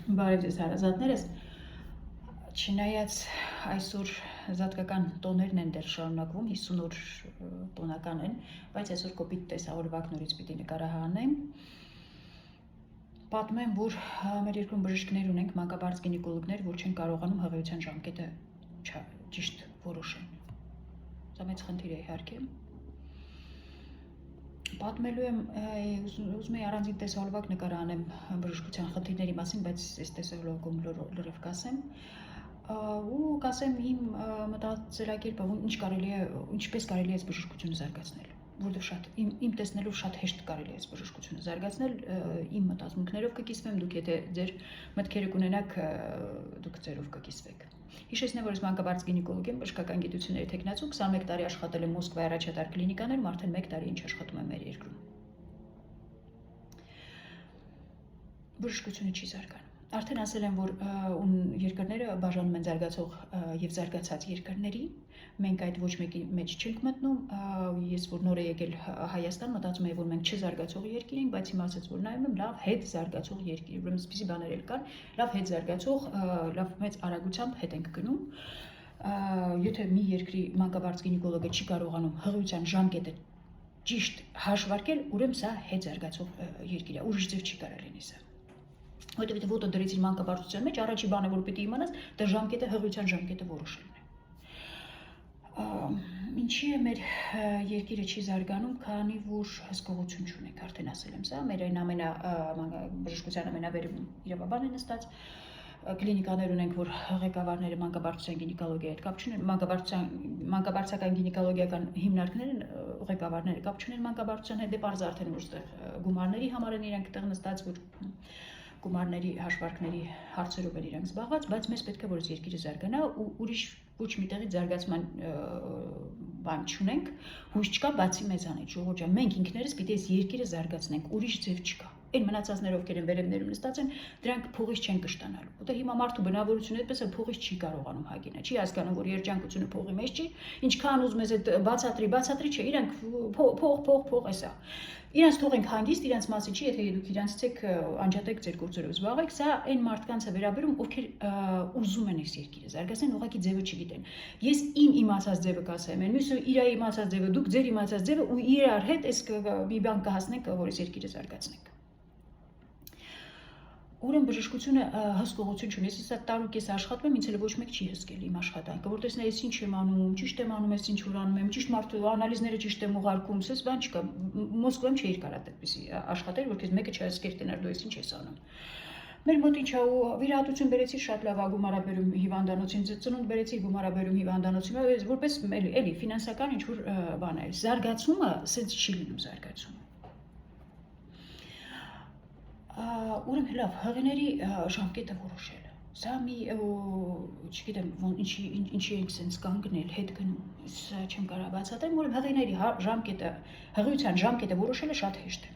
Բարև ձեզ հարազատներս, չնայած այսօր զատկական տոներն են դեռ շարունակվում, 50 օր տոնական են, բայց այսօր կոպիտ տեսահոլովակ նորից պիտի նկարահանեմ, պատմեմ, որ մեր երկրում բժիշկներ ունենք, մանկաբարձ գինեկոլոգներ, որ չեն կարողանում հղիության ժամկետը ճիշտ որոշեն, սա մեծ խնդիր է իհարկե, պատմելու եմ, ուզում եի առանձին տեսահոլովակ նկարահանեմ բժշկության խնդիրների մասին, բայց այս տեսահոլովակում լրիվ կասեմ ու կասեմ իմ մտածելակերպը, ինչպես կարելի է այս բժշկությունը զարգացնել, որովհետև շատ իմ տեսնելով շատ հեշտ կարելի է այս բժշկությունը զարգացնել, իմ մտածմունքներով կկիսվեմ, դուք եթե ձեր մտքերը կունենաք, դուք ձերով կկիսվեք։ Հիշեցնեմ, որ ես մանկաբարձ գինեկոլոգ եմ, բժշկական գիտությունների թեկնածու, 21 տարի աշխատել եմ Մոսկվայի առաջատար կլինիկաներում, արդեն 1 տարի ինչ աշխատում եմ մեր երկրում։ Բժշկությունը չի զարգանում։ Արդեն ասել եմ, որ երկրները բաժանում են զարգացող եւ զարգացած երկրների, մենք այդ ոչ մեկի մեջ չենք մտնում, ես որ նոր եմ եկել Հայաստան, մտածում եմ, որ մենք չզարգացող երկիր ենք, բայց հիմա ասած որ նայում եմ, լավ հետ զարգացող երկիր, ուրեմն այսպիսի բաներ էլ կան, լավ հետ զարգացող, լավ մեծ արագությամբ հետ ենք գնում, եթե մի երկրի մանկաբարձ գինեկոլոգը չի կարողանում հղիության ժամկետը ճիշտ հաշվարկել, ուրեմն սա հետ զարգացող երկիր է, ուրիշ ձև չի կարող լինի սա։ Որտեղ ոտը դրեցին մանկաբարձության մեջ, առաջի բանը, որ պիտի իմանաս, դա ժամկետը, հղիության ժամկետը որոշելն է։ Ինչի է մեր երկիրը չի զարգանում, քանի որ հսկողություն չունենք, արդեն ասել եմ սա, մեր այն բժշկության ամենավերում իրավաբան է նստած, կլինիկաներ ունենք, որ ղեկավարները մանկաբարձության գինեկոլոգիայի հետ կապ չունեն, մանկաբարձական գինեկոլոգիական հիմնարկներն ղեկավարները կապ չունեն մանկաբարձության հետ, դե պարզ արդեն որ ստեղ գումարների համար են իրենք տեղ նստած, որ գումարների հաշվարկների հարցերով են իրենք զբաղված, բայց մեզ պետք է որ այս երկիրը զարգանա ու ուրիշ ոչ մի տեղից զարգացման բան չունենք, հույս չկա բացի մեզանից, ժողովուրդ ջան, մենք ինքներս պիտի այս երկիրը զարգացնենք, ուրիշ ձև չկա։ Այն մնացածները ովքեր են վերևներում նստած են, դրանք փողից չեն կշտանալու։ Որտեղ հիմա մարդու բնավորությունը այդպես է փողից չի կարողանում հագինա, չի հասկանում, որ երջանկությունը փողի մեջ չի, ինչքան ուզում ես այդ բացատրի չէ, իրանք փող էսա։ Իրանց թողենք հանգիստ, իրանց մասի չի, եթե դուք իրանցից եք անջատեք ձեր գործերով զբաղվեք, սա այն մարդկանց է վերաբերում, ովքեր ուզում են այս երկիրը զարգացնել, ուղղակի ձևը չգիտեն։ Ես իմ իմացած ձևը կասեմ, մյուսը իր իմացած ձևը, դուք ձեր իմացած ձևը ու իրար հետ այս մի բան կհասնենք, որ այս երկիրը զարգացնենք։ Ուրեմն բժշկությունը հսկողություն չունի, ես տարուկ ես աշխատում եմ, ինձ էլ ոչ մեկ չի հսկել իմ աշխատանքը, որտեղ ես ինչ եմ անում, ճիշտ եմ անում, ես ինչ որ անում եմ, ճիշտ մարդու անալիզները ճիշտ եմ ուղարկում, սես բան չկա, Մոսկվայում չէի կարա այդպեսի աշխատել, որ քեզ մեկը չհսկեր տենար դու ես ինչ ես անում։ Մեր մոտ ինչա ու վիրահատություն բերեցի շատ լավ գումարաբերում հիվանդանոցին, ծնունդ բերեցի գումարաբերում հիվանդանոցին, որպես էլի ֆինանսական ինչ որ բան է, զարգացումը սենց չի լինում զարգացումը։ Ուրեմն լավ, հղիների ժամկետը որոշելը, սա մի, չգիտեմ, ինչի ենք սենց կանգնել, հետ գնում, սա չեմ կարող բացատրեմ, ուրեմն հղիների հղիության ժամկետը որոշելը շատ հեշտ է։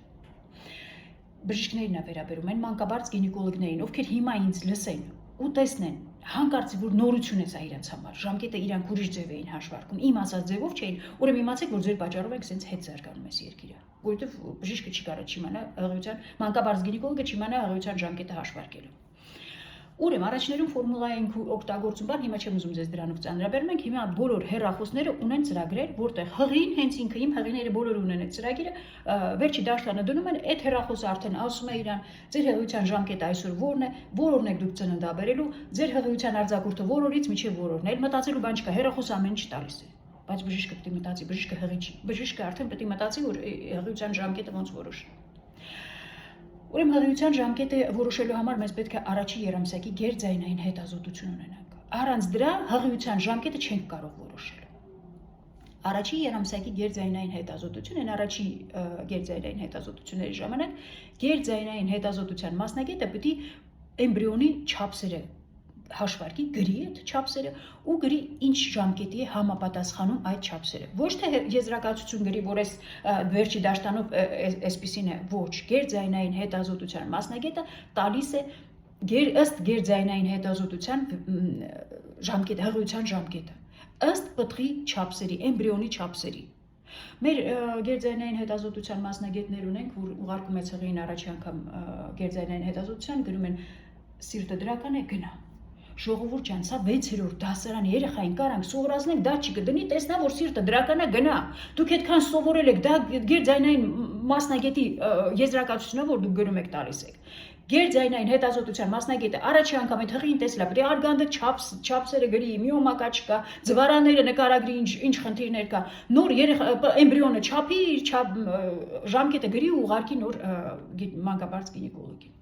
Բժիշկներին է վերաբերում, այն մանկաբարձ գինեկոլոգներին, ովքեր հիմա ինձ լսեն ու տեսնեն, հանկարծ որ նորություն է սա իրենց համար, ժամկետը իրանք ուրիշ ձև էին հաշվարկում, իմ ասած ձևով չէին, ուրեմն իմացեք, որ ձեր պատճառով եք սենց հետ զարգանում այս երկիրը, որովհետև բժիշկը չի կարող չիմանա հղիության, մանկաբարձ գինեկոլոգը չիմանա հղիության ժամկետը հաշվարկելու։ Ուրեմն առաջներում ֆորմուլա ենք օգտագործում, բան հիմա չեմ ուզում ձեզ դրանով ծանրաբերեմ, մենք հիմա բոլոր հեռախոսները ունեն ծրագրեր, որտեղ հղին հենց ինքը իմ հղիները բոլորը ունեն այդ ծրագիրը, վերջի դաշտանը դնում են, այդ հեռախոսը արդեն ասում է իրան, ձեր հղիության ժամկետը այսօր որն է, որն եք դուք ծննդաբերելու, ձեր հղիության արձակուրդը որորից մինչև որորն է, մտածելու բան չկա, հեռախոսը ամեն ինչ տալիս է, բայց բժիշկը պետք է մտածի, բժիշկը հղի չի, բժիշկը արդեն պետք է մտածի, որ հղիության ժամկետը ոնց որոշի։ Ուրեմն հղիության ժամկետը որոշելու համար մեզ պետք է առաջի երամսյակի գերձայնային հետազոտություն ունենանք։ Առանց դրա հղիության ժամկետը չենք կարող որոշել։ Առաջի երամսյակի գերձայնային հետազոտություն, այն առաջի գերձայնային հետազոտությունների ժամանակ գերձայնային հետազոտության մասնագետը պետք է էմբրիոնի չափսերը հաշվարկի, գրի այդ չափսերը ու գրի ինչ ժամկետի է համապատասխանում այդ չափսերը։ Ոչ թե եզրակացություն գրի, որ այս վերջի դաշտանով այսպիսին է, ոչ, գերձայնային հետազոտության մասնագետը տալիս է ըստ գերձայնային հետազոտության ժամկետը, հղիության ժամկետը, ըստ պտղի չափսերի, էմբրիոնի չափսերի։ Մեր գերձայնային հետազոտության մասնագետներ ունենք, որ ուղարկում է հղիին առաջի անգամ գերձայնային հետազոտության, գրում են սիրտը դրական է գնա։ Ժողովուրդ ջան, սա 6-րդ դասարանի երեխային կարանք սովորացնենք, դա չկդնի, տեսնա որ սիրտը դրական է գնա։ Դուք այդքան սովորել եք, դա գերձայնային մասնագետի եզրակացությունը որ դուք գրում եք տալիս եք։ Գերձայնային հետազոտության մասնագետը առաջի անգամ այդ հղին տեսլա, պետք է արգանդը չափսերը գրի, միոմա կա չկա, ձվարանները նկարագրի, ինչ խնդիրներ կա, նոր էմբրիոնը չափի, ժամկետը գրի ու ուղարկի նոր մանկաբարձ գինեկոլոգին։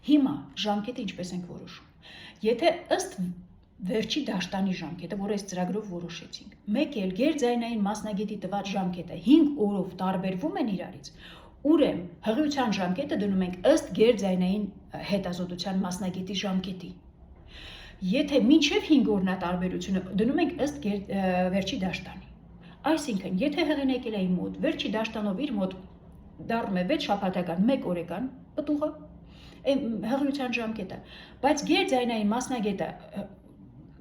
Հիմա ժամկետը ինչպես ենք որոշում։ Եթե ըստ վերջի դաշտանի ժամկետը, որ այս ծրագրով որոշեցինք, մեկ էլ գերձայնային մասնագետի տված ժամկետը 5 օրով տարբերվում են իրարից, ուրեմն հղիության ժամկետը դնում ենք ըստ գերձայնային հետազոտության մասնագետի ժամկետի։ Եթե մինչև 5 օրնա տարբերությունը դնում ենք ըստ վերջի դաշտանի։ Այսինքն, եթե հղին եկել է իմ մոտ, վերջի դաշտանով իր մոտ դառնում է 6 շաբաթական, 1 օրեկան պտուղը, հղիության ժամկետը, բայց գերձայնային մասնագետը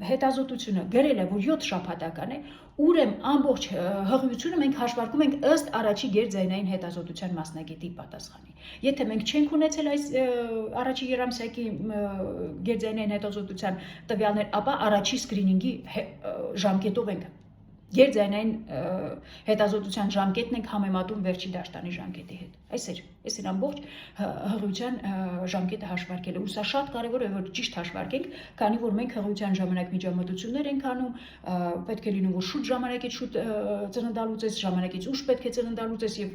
հետազոտությունը գրել է, որ 7 շաբաթական է, ուրեմն ամբողջ հղիությունը մենք հաշվարկում ենք ըստ առաջի գերձայնային հետազոտության մասնագետի պատասխանի։ Եթե մենք չենք ունեցել այս առաջի երամսյակի գերձայնային հետազոտության տվյալներ, ապա առաջի սկրինինգի ժամկետով ենք գերձայնային հետազոտության ժամկետն ենք համեմատում վերջի դաշտանի ժամկետի հետ։ Այս էր ամբողջ հղիության ժամկետը հաշվարկելը։ Ու սա շատ կարևոր է, որ ճիշտ հաշվարկենք, քանի որ մենք հղիության ժամանակ միջամտություններ ենք անում, պետք է լինում, որ շուտ ժամանակից շուտ ծննդալուծես, ժամանակից ուշ պետք է ծննդալուծես եւ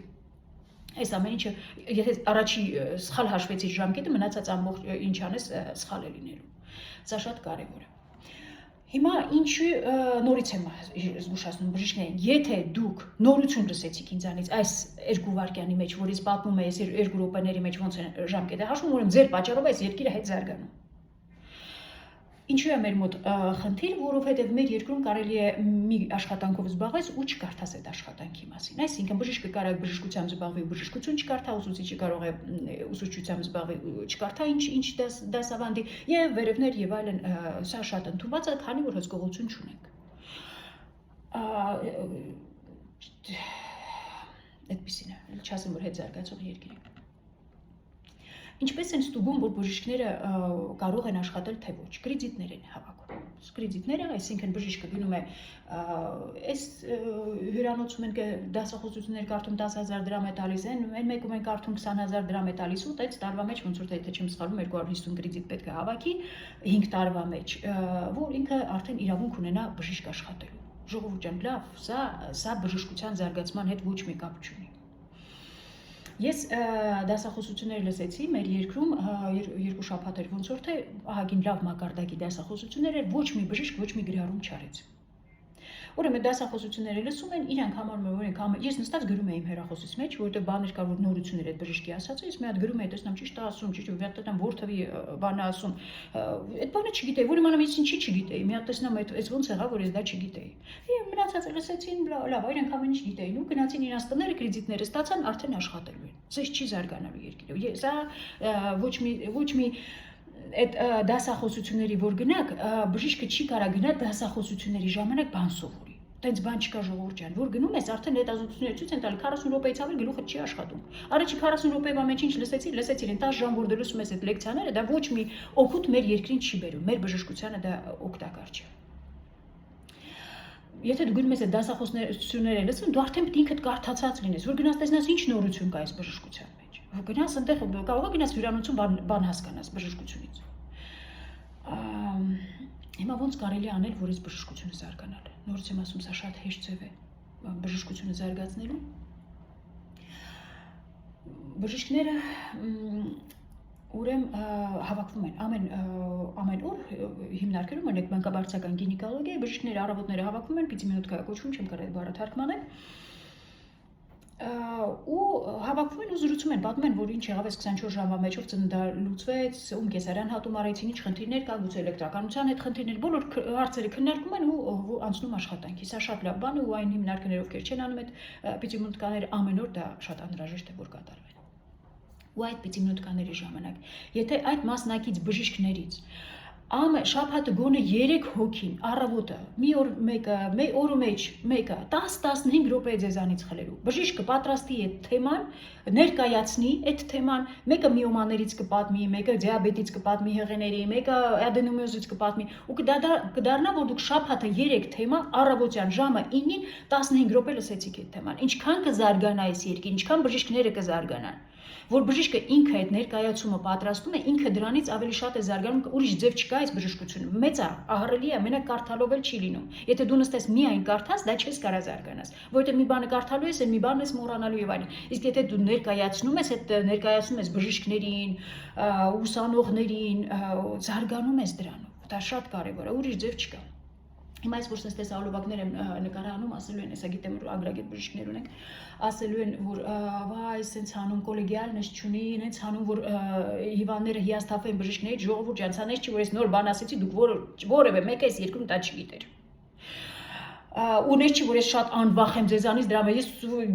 այս ամեն ինչը, եթե առաջի սխալ հաշվեցի ժամկետը, մնացած ամբողջ ինչ անես սխալ է լինելու։ Սա շատ կարևոր է։ Հիմա ինչի նորից եմ զգուշացնում բժիշկներին, եթե դուք նորություն լսեցիք ինձանից այս 2 վայրկյանի մեջ, որ ես պատմում եմ այս 2 րոպեների մեջ ոնց է ժամկետը հաշվում, ուրեմն ձեր պատճառով այս երկիրը հետ զարգանում։ Ինչու է մեր մոտ խնդիր, որովհետև մեր երկրում կարելի է մի աշխատանքով զբաղվես ու չկարդաս այդ աշխատանքի մասին։ Այսինքն բժիշկը կարող է բժշկությամբ զբաղվի ու բժշկություն չկարդա, ուսուցիչը կարող է ուսուցչությամբ զբաղվի ու չկարդա ինչ դասավանդի եւ վերևներ եւ այլն, սա շատ ընդունված է, քանի որ հսկողություն չունենք։ Այդպեսին է, չասեմ որ հետ զարգացող երկիր է։ Ինչպես են ստուգում, որ բժիշկները կարող են աշխատել թե ոչ, կրեդիտներ են հավաքում։ Կրեդիտները, այսինքն բժիշկը գնում է այս հյուրանոցում են դասախոսություններ կարդում 10,000 դրամ է տալիս, այն մեկում են կարդում 20,000 դրամ է տալիս ու այդ տարվա մեջ ոնց որ եթե չեմ սխալվում 250 կրեդիտ պետք է հավաքի 5 տարվա մեջ, որ ինքը արդեն իրավունք ունենա բժիշկ աշխատելու։ Ժողովուրդ ջան, լավ, սա բժշկության զարգացման հետ ոչ մի կապ չունի։ Ես դասախոսություններ լսեցի մեր երկրում 2 շաբաթ էր ոնց որ թե ահագին լավ մակարդակի դասախոսություններ էր, ոչ մի բժիշկ ոչ մի գրառում չարեց։ Ուրեմն դասախոսությունները լսում են, իրանք համարում են, որ ես նստած գրում եմ իմ հեռախոսից մեջ, որովհետև բաներ կար, որ նորություններ այդ բժշկի ասածը, ես մի հատ գրում եմ, տեսնամ ճիշտ է ասում, ճիշտ է, վերջտամ որթվի բանը ասում։ Այդ բանը չգիտեի, որ իմանամ ես ինչի չգիտեի, մի հատ տեսնամ այս ոնց եղավ, որ ես դա չգիտեի։ Եվ մնացածը լսեցին, լավ, իրանք ամեն ինչ գիտեին ու գնացին իրանց տները, կրեդիտները ստացան, արդեն աշխատելու են։ Սա չի զարգանալու երկիրը։ Սա ոչ մի այդ դասախոսությունների որ գնաք, բժիշկը չի կարա գնա դասախոսությունների ժամանակ բան սովորի։ Տենց բան չկա ժողովուրդ ջան, որ գնում ես արդեն հետազոտություններ ցույց են տալի 40 րոպեից ավել գլուխը չի աշխատում։ Առաջի 40 րոպեվա մեջ ինչ լսեցիր, այն 10 ժամ որ դու լսում ես այդ լեկցիաները, դա ոչ մի օգուտ մեր երկրին չի բերում, մեր բժշկությանը դա օգտակար չէ։ Եթե դու գնում ես այդ դասախոսությունները լսում, դու արդեն պետք է ինքդ կարդացած լինես, որ գնաս տեսնաս ինչ նորություն կա այս բժշկության մեջ։ Որ գնաս այնտեղ կարող է գնաս հյուրանոցում բան հասկանաս բժշկությունից։ Հիմա ոնց կարելի է անել, որ այս բժշկությունը զարգանալ։ Նորից եմ ասում, սա շատ հեշտ ձև է բժշկությունը զարգացնելու։ Բժիշկները ուրեմն հավաքվում են ամեն օր հիմնարկերում են մանկաբարձական գինեկոլոգիա, բժիշկները առավոտները հավաքվում են, պիտի մինուտկա կոչվում, չեմ կարող այդ բառը թարգմանել։ Ու հավաքվում են ու զրուցում են, պատմում են, որ ինչ եղավ այս 24 ժամվա մեջով ծննդալուծվեց, ում կեսարյան հատում արեցին, ինչ խնդիրներ կա, գուցե էլեկտրականության հետ խնդիրներ, բոլոր հարցերը քննարկում են ու անցնում աշխատանքի։ Սա շատ լավ բան է ու այն հիմնարկները ովքեր չեն անում այդ պիտի մինուտկաները ամեն օր դա շատ անհրաժեշտ է որ կատարվեն։ Ու այդ պիտի մինուտկաների ժամանակ, եթե այդ մասնակից բժիշկներից Ամ շաբաթը գոնե 3 հոգին առավոտը մի օր մեկը, օրը մեջ մեկը 10-15 րոպե ձեզանից խլելու։ Բժիշկը պատրաստի այդ թեման, ներկայացնի այդ թեման, մեկը միոմաներից կպատմի, մեկը դիաբետից կպատմի հեղեների, մեկը ադենոմիոզից կպատմի, ու կդառնա, որ դուք շաբաթը 3 թեմա առավոտյան ժամը 9-ին 15 րոպե լսեցիք այդ թեման։ Ինչքան կզարգանա այս երկիրը, ինչքան բժիշկները կզարգանան, որ բժիշկը ինքը այդ ներկայացումը պատրաստում է, ինքը դրանից ավելի շատ է զարգանում, ուրիշ ձև չկա այս բժշկությունը։ Մեծ է, ահռելի է, մենակ կարդալով էլ չի լինում։ Եթե դու նստես միայն կարդաս, դա չես կարա զարգանաս, որովհետև մի բանը կարդալու ես, այն մի բանն ես մոռանալու եւ այլն։ Իսկ եթե դու ներկայացնում ես, այդ ներկայացնում ես բժիշկներին, ուսանողներին, զարգանում ես դրանով։ Դա շատ կարևոր է, ուրիշ ձև չկա։ Հիմա այս որ sense ալովակներ եմ նկարանում, ասելու են, հեսա գիտեմ որ անգրագետ բժիշկներ ունենք, ասելու են որ վայ, sense հանում կոլեգիալնես չունի, ինձ հանում որ հիվանդները հիասթափեն բժիշկներից, ժողովուրդ ջան, ցանես չի որ ես նոր բան ասեցի, դուք որևէ մեկը այս երկրում դա չգիտեր։ Ունես չի որ ես շատ անվախ եմ ձեզանից դրա մեջ, ես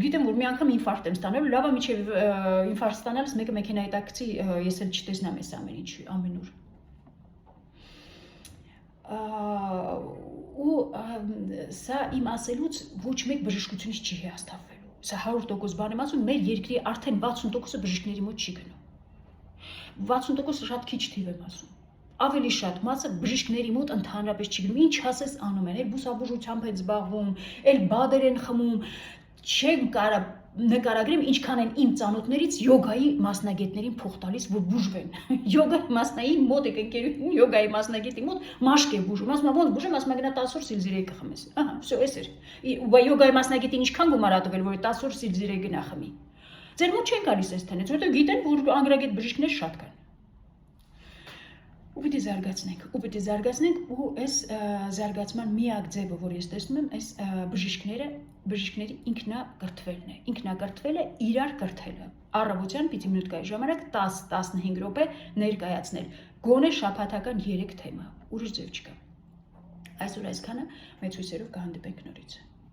գիտեմ որ մի անգամ ինֆարկտ եմ ստանալու, լավ է միջև ինֆարկտ ստանալս մեկը մեքենայի տակ գցի, ես էլ չտեսնամ այս ամեն ինչ ամենուր։ Ու սա իմ ասելուց ոչ մեկ բժշկությունից չի հիասթափվելու։ Սա 100% բան եմ ասում, մեր երկրի արդեն 60%-ը բժիշկների մոտ չի գնում։ 60%-ը շատ քիչ թիվ եմ ասում։ Ավելի շատ մասը բժիշկների մոտ ընդհանրապես չի գնում։ Ինչ ասես անում են, էլ բուսաբուժությամբ են զբաղվում, էլ բադեր են խմում, չեմ կարա նկարագրեմ ինչքան են իմ ծանոթներից յոգայի մասնագետներին փող տալիս, որ բուժվեն։ Յոգայի մասնայի մոտ եք ընկերություն, յոգայի մասնագետի մոտ մաշկ է բուժում, ասում ոնց բուժեմ, ասում գնա 10 օր սիլզիրեի կխմես։ Ահա, всё, էս էր։ Ու յոգայի մասնագետին ինչքան գումար ա տվել, որ 10 օր սիլզիրեի գնա խմի։ Ձեր մոտ չեն գալիս այս տենից, որովհետև գիտեն, որ անգրագետ բժիշկներ շատ կան։ Ու պիտի զարգացնենք ու այս զարգացման միակ ձևը, որ ես տեսնում եմ, այս բժիշկների ինքնակրթվելն է։ Ինքնակրթվելը իրար կրթելը։ Առավոտյան պիտի մինուտկայի ժամանակ 10-15 րոպե ներկայացնել։ Գոնե շաբաթական 3 թեմա, ուրիշ ձև չկա։ Այսօր այսքանը, մեծ հույսերով կհանդիպենք նորից։